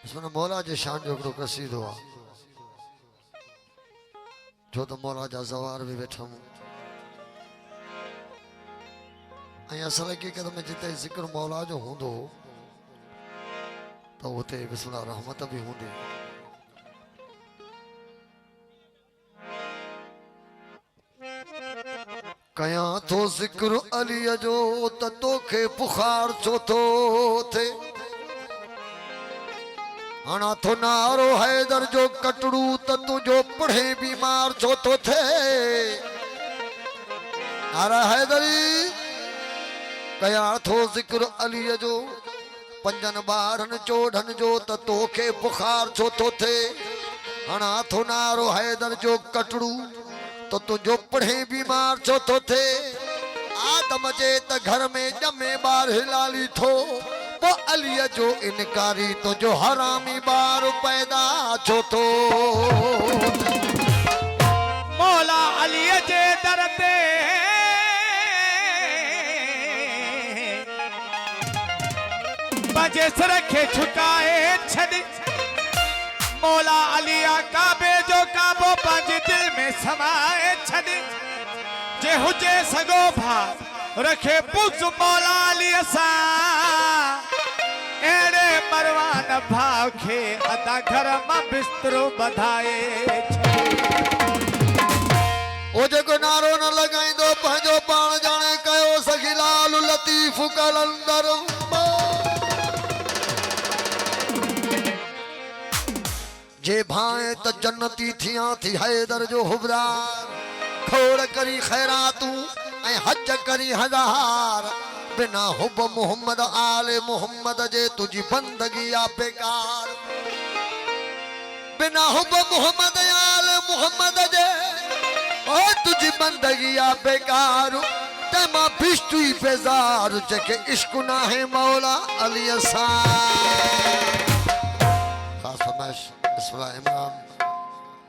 इसमें मौला जे शान जो हिकिड़ो कसीदो आहे जो त मौला जा ज़वार बि वेठा हूं ऐं असल हक़ीक़त में जिते ज़िक्र मौला जो हूंदो त उते बिस्मिल्लाह रहमत बि हूंदी। कयां थो ज़िक्र अलीअ जो त तोखे बुखार छो थो थे हणा थो नारो हैदर जो कटड़ू त तुझो पढ़े बीमार छो थो थे। अरे हैदरी कयां थो ज़िक्र अलीअ जो पंजन ॿारनि चोॾहनि जो त तोखे बुखार छो थो थे हणा थो नारो हैदर जो कटड़ू तो तुझो पढ़े बीमार छो थो थे। आदम जे त घर में ॼमे ॿार हिलाली थो पो अलीअ जो इनकारी तुझो हरामी ॿार पैदा छो थो। मौला अलीअ जे दर ते पंहिंजे सिर खे झुकाए छॾ। मौला अलीअ काबे जो काबो पंहिंजे दिल में समाए छॾ। जे हुजे सॻो भाउ रखे पुज़ मौला अलीअ सां अहिड़े परवान भाउ खे अदा घर मां बिस्तरो ॿधाए ओ जेको नारो न लॻाईंदो पंहिंजो पाण ॼाणे कयो सखी लाल लतीफ़ कलंदर जे भाए त जन्नती थियां थी हैदर जो हुबदार खोड़ करी खैरातूं ऐं हज करी हजार बिना हुब मोहम्मद आले मोहम्मद जे तुझी बंदगी आ बेकार। बिना हुब मोहम्मद आले मोहम्मद जे ओ तुझी बंदगी आ बेकार। ते मां बिश्तुई बेजार जेके इश्क ना है मौला अली सा खास फरमाइश बिस्मिल्लाह इमरान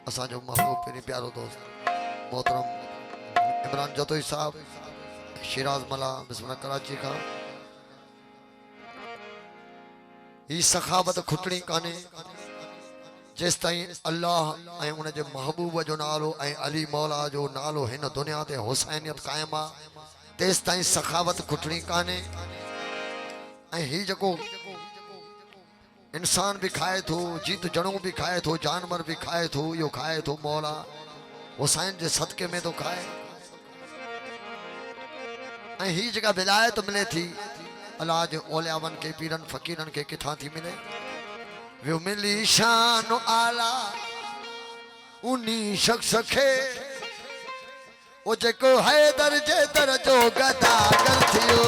असा जो महबूब पेरी प्यारो दोस्त मोहतरम इमरान जतोई साहब शिराज मला बिस्मिल्लाह कराची का ही सखावत खुटणी काने जेस ताई अल्लाह ऐं उन जे महबूब जो नालो ऐं अली मौला जो नालो हिन दुनिया ते हुसैनियत कायम आ तेस ताई सखावत खुटणी काने। ऐं ही जेको इंसान भी खाए थो जीत जणो भी खाए थो जानवर भी खाए थो यो खाए थो मौला हुसैन जे सदके में तो खाए। ऐं ही जगह विलायत मिले थी अलाज औलियावन के पीरन फकीरन के किथां थी मिले वो मिली शान आला उन्नी शख्स खे ओ जेको हैदर जे दर जो गदागर थियो।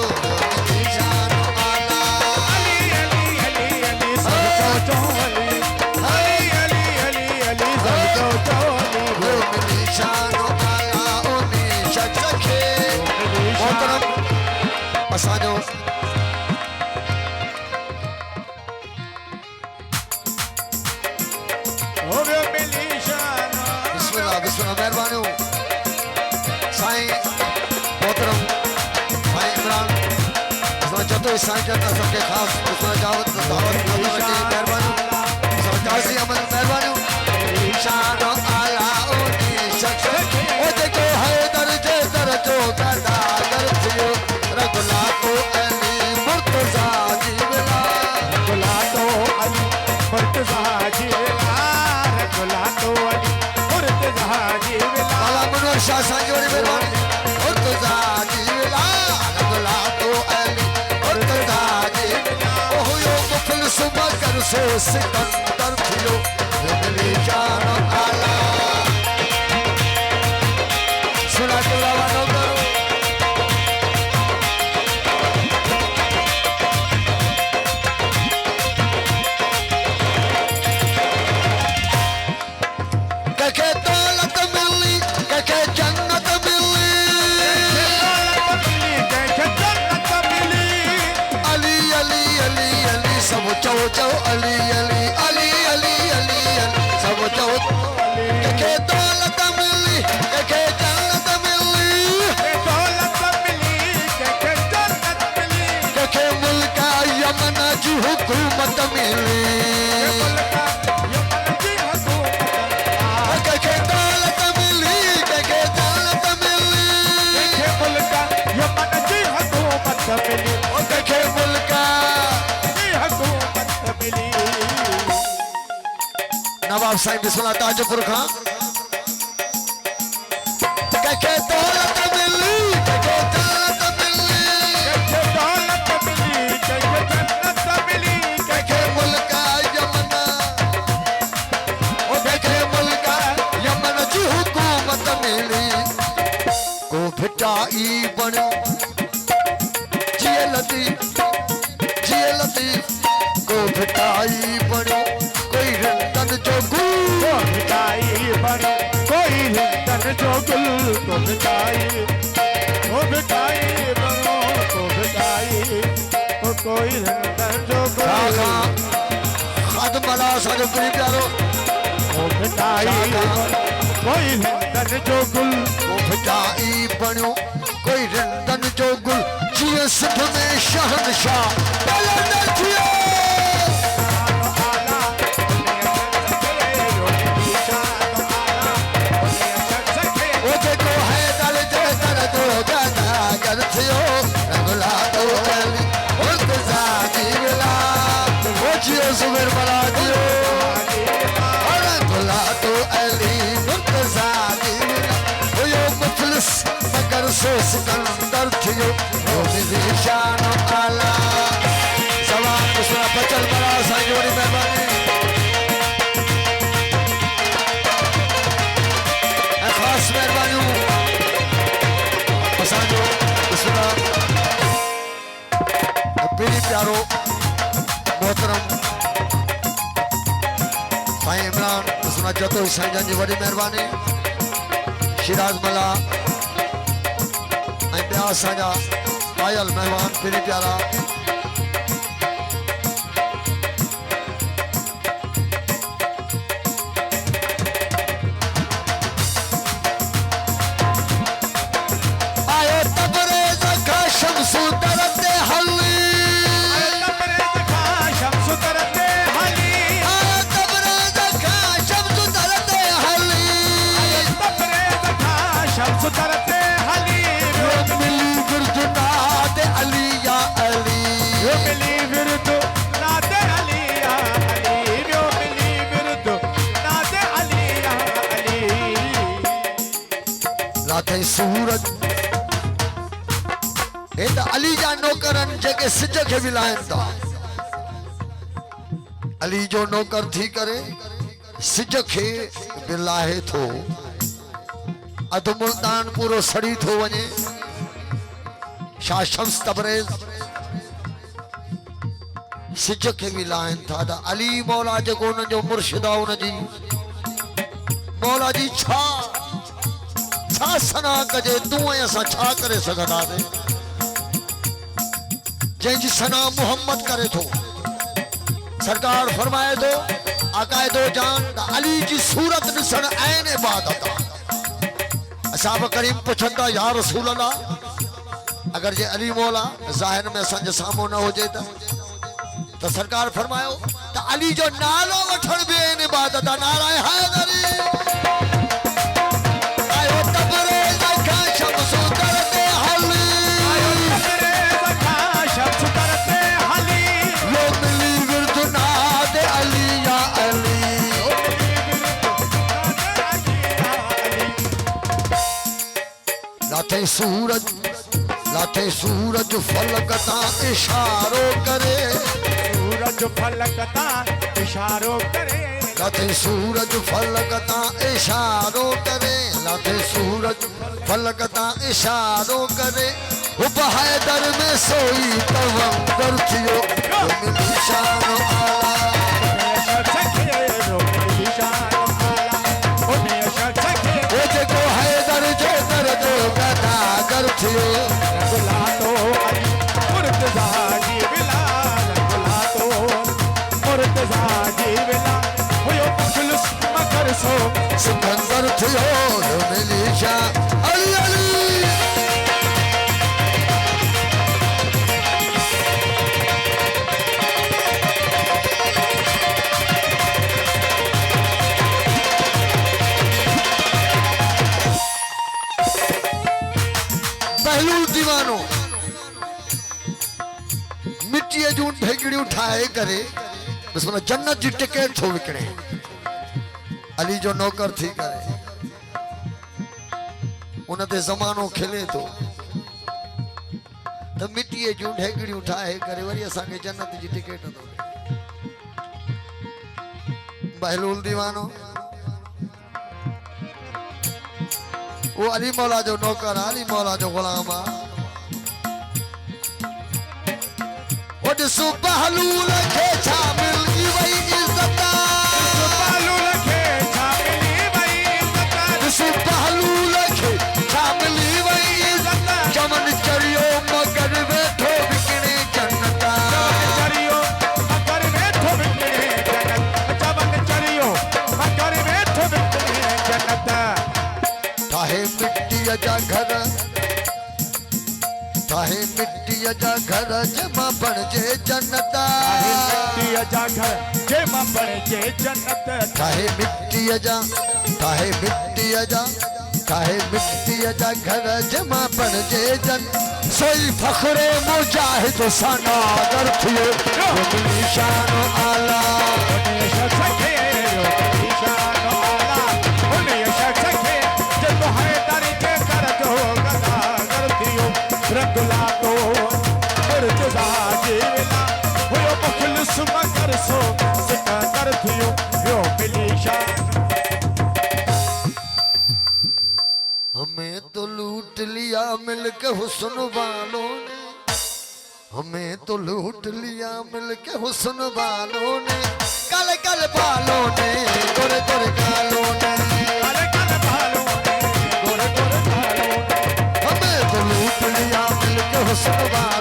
असांजो बिस्मिल्लाह बिस्मिल्लाह मेहरबानी साईं मोहतरम भाई इमरान असां चतो साईं जन सबके खास बिस्मिल्लाह दावत नजर की मेहरबानी सरकारी अमल मेहरबानी शान आला उनी शख्स ओ जेको हैदर जे दर जो गदागर थियो रगुला तो अली मुर्तजा जीवला रगुला तो अली मुर्तजा जीवला रगुला तो अली मुर्तजा जीवला बाला मनोहर शाह सांजोड़ी मेहरबानी मुर्तजा जीवला रगुला तो अली मुर्तजा जीवला ओ यो मुफल सुबह कर सो सिकंदर थियो मिली जान आला सुना तो रवानो करो के दौलत मिली के जन्नत मिली अली अली अली अली सब चो चो अली अली अली अली अली सब चो के दौलत मिली के जन्नत मिली दौलत मिली के जन्नत मिली के मुल्क यमन जू हुकूमत मिली के दौलत मिली के दौलत मिली के मुल्का नवाब साईं बिस्मिल्लाह ताजपुर खां के दौलत मिली के दौलत मिली के मुल्का यमन के मुल्का यमन जी हुकूमत मिली को भिटाई बनो जियलती को भिटाई बनो कोई रंदन जो गुल कोई रंदन जो गुल को भिटाई बनो को भिटाई कोई रंदन जो गुल खादमला साजो पूरी प्यारो को भिटाई कोई रंदन जो गुल को भिटाई बनो कोई रंदन जो गुल जिए सिख में शहनशाह बुलंद थियो थियो रंगला तो अली मुर्तजा दी विला वो जियो सुमेर बला जियो रंगला तो अली मुर्तजा दी विला वो यो मुफलिस मगर सो सिकंदर थियो वो भी शान आला सवाल दूसरा बचल बड़ा साईं जोड़ी मेहरबानी खास मेहरबानी असांजो पीरी प्यारो मोहतरम साईं इमरान उसना जतो साईं जन जी वडी मेहरबानी शिराज मला ऐं ॿिया असांजा आयल मेहमान पीरी प्यारा सूरज ए त अली जा नौकरन जेके सिज खे विलाइन था अली जो नौकर थी करे सिज खे विलाहे थो अध मुल्तान पूरो सड़ी थो वने शाह शम्स तबरेज सिज खे विलाइन था त अली मौला जेको उन जो मुर्शिद उन जी मौला जी छा सना कजे तू ऐसा छा करे सघंदा से जंहिंजी सना मोहम्मद करे थो सरकार फरमाए थो अकायदो जान अली जी सूरत ॾिसण ऐन इबादत असाब करीम पुछंदा या रसूल अल्लाह अगर जे अली मौला ज़ाहिर में असांजे साम्हूं न हुजे त सरकार फरमायो त अली जो नालो वठण बि ऐन इबादत आहे नाराए हैदरी लाथे सूरज फलकता इशारो करे सूरज फलकता इशारो करे लाथे सूरज फलकता इशारो करे लाथे सूरज फलकता इशारो करे वो बहादुर में सोई तवंगर थियो मिली शान आला वो जेको हैदर जो दर्द गदागर थियो रंगला तो अली मुर्तजा जी विला रंगला तो मुर्तजा जी विला हुयो मुखलिस मगर सो सिकंदर थियो मिली शान अली अली मिट्टी जूं ढेगड़ी उठाए करे बस माना जन्नत जी टिकट थो विकणे अली जो नौकर थी करे उनते ज़मानो खिले तो तो मिट्टी जूं ढेगड़ी उठाए करे वरी असांखे जन्नत जी टिकट तो बहलूल दीवानो वो अली मौला जो नौकर अली मौला जो गुलाम आ बहलूल खे छा मिली वई इज्जत बहलूल खे छा मिली वई इज्जत बहलूल खे छा मिली वई इज्जत चमन चरियो मगर वेठो विकणे जन्नत चरियो मगर वेठो विकणे जन्नत चमन चरियो मगर वेठो विकणे जन्नत ठाहे मिट्टीअ जा घर ठाहे मिट्टीअ जा घर जमा बणजे जन्नत मिट्टीअ जा घर जमा बणजे जन्नत ठाहे मिट्टीअ जा ठाहे मिट्टीअ जा ठाहे मिट्टीअ जा घर जमा बणजे जन्नत सोई फखरे मुजाहिद सनागर थियो निशान आला शख्स निशान आला उन शख्स के जो है दर के कर जो गदागर थियो रंगला तो मुर्तजा जीवना हुयो मुखलिस मगर सो सिकंदर थियो यो मिली शान हमें तो लूट लिया मिलके हुस्न वालों ने हमें तो लूट लिया मिलके हुस्न वालों ने काले काले बालों ने गोरे गोरे गालों ने काले काले बालों ने गोरे गोरे बालों ने हमें तो लूट लिया मिलके हुस्न वालों